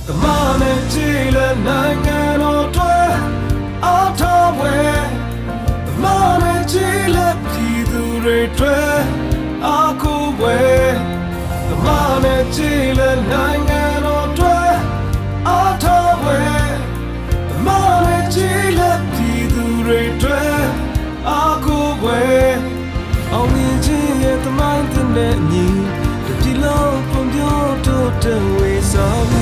The money dealerနိုင်ငံတော်တွေအားထားဝဲ The money dealer ပြည်သူတွေတွေအားကိုးဝဲ The money dealer နိုင်ငံတော်တွေအားထားဝဲ The money dealer ပြည်သူတွေတွေအားကိုးဝဲအောင်မြင်ခြင်းရဲ့သမိုင်းတဲ့ညီဒီလုံးပုံပြတို့တဲ့ဝေဆောင်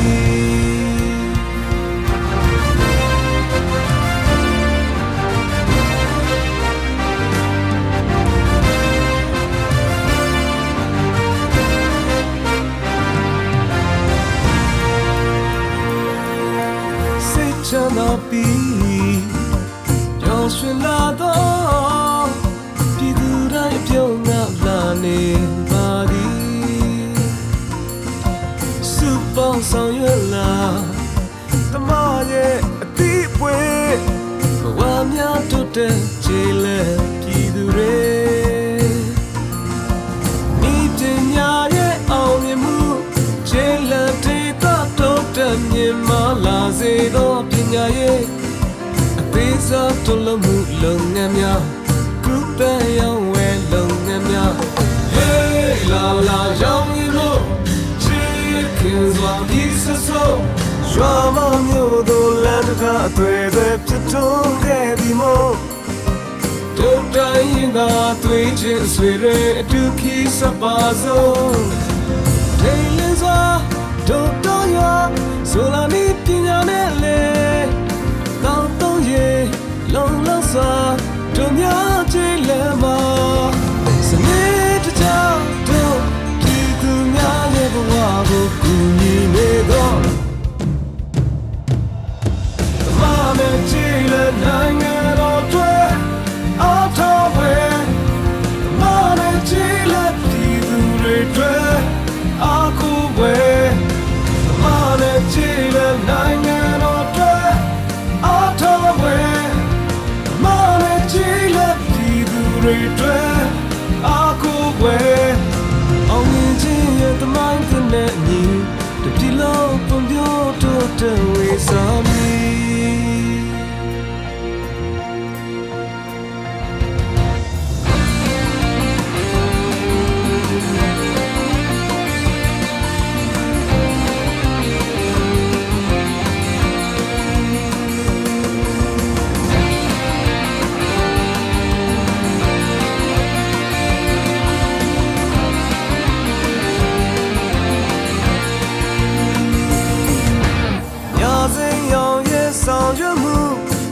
ချမ်းသာပြီးကြောင်ရွှင်လာတော့ပြည်သူတိုင်းပြုံးငါလာနေပါသည်စုပေါင်းဆောင်ရွက်လာတမရဲ့အသည့်ပွဲဘဝများတို့တဲ့ခြေလက်ပြည်သူတွေမိပညာရဲ့အောင်မြင်မှုခြေလက်တွေတော့တက်မြင်မလာစေတော့ပညာရဲ့အသေးစားထုတ်လုပ်မှုလုပ်ငန်းများကုသရောင်းဝယ်လုပ်ငန်းများ Hey la la ရောင်းရလို့ချစ်ခင်စွာဒီဆဆိုရွာမမျိုးတို့လမ်းတစ်ခါအသွေးတွေဖြစ်ထွန်းခဲ့ပြီးမို့တို့တိုင်းရင်သာသွေးချစ်ဆွေတွေအတူခီးစပါစို့ဒိန်လင်းစွာတို့တော့ရဆိုလာနေပညာနဲ့လေတောင်းတုံးရေလုံလောက်စွာတို့များကြည်လည်မှာစနေတကြတို့ဒီသူများရဲ့ဘဝကိုကူညီနေတော့တမနဲ့ကြည်လည်နိုင်ငံတော်တွေအားထားဝဲတမနဲ့ကြည်လည်ပြည်သူတွေတွေအားကိုးဝဲနိုင်ငံတော်တွေအားထားဝဲမနဲ့ကြည်လက်ပြည်သူတွေတွေအားကိုးဝဲအောင်မြင်ခြင်းရဲ့သမိုင်းတဲ့ညီတပြည်လုံးပုံပြတို့တဲ့ဝေဆောင်မီဆောင်ရွက်မှု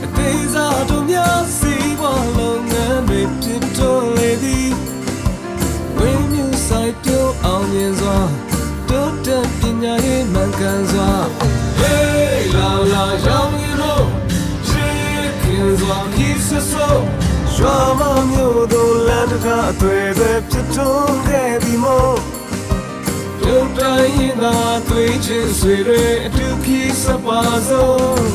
အသေးစားတို့များစီးပွားလုပ်ငန်းတွေဖြစ်ထွန်းလေသည်ဝင်းမြူဆိုင်ပြုံးအောင်မြင်စွာတိုးတက်ပညာရေးမှန်ကန်စွာ Hey la la ရောင်းရလို့ချစ်ခင်စွာခီးဆဆိုရွာမမျိုးတို့လမ်းတစ်ခါအသွေးတွေဖြစ်ထွန်းခဲ့ပြီးမို့တို့တိုင်းရင်သာသွေးချစ်ဆွေတွေအတူခီးစပါစို့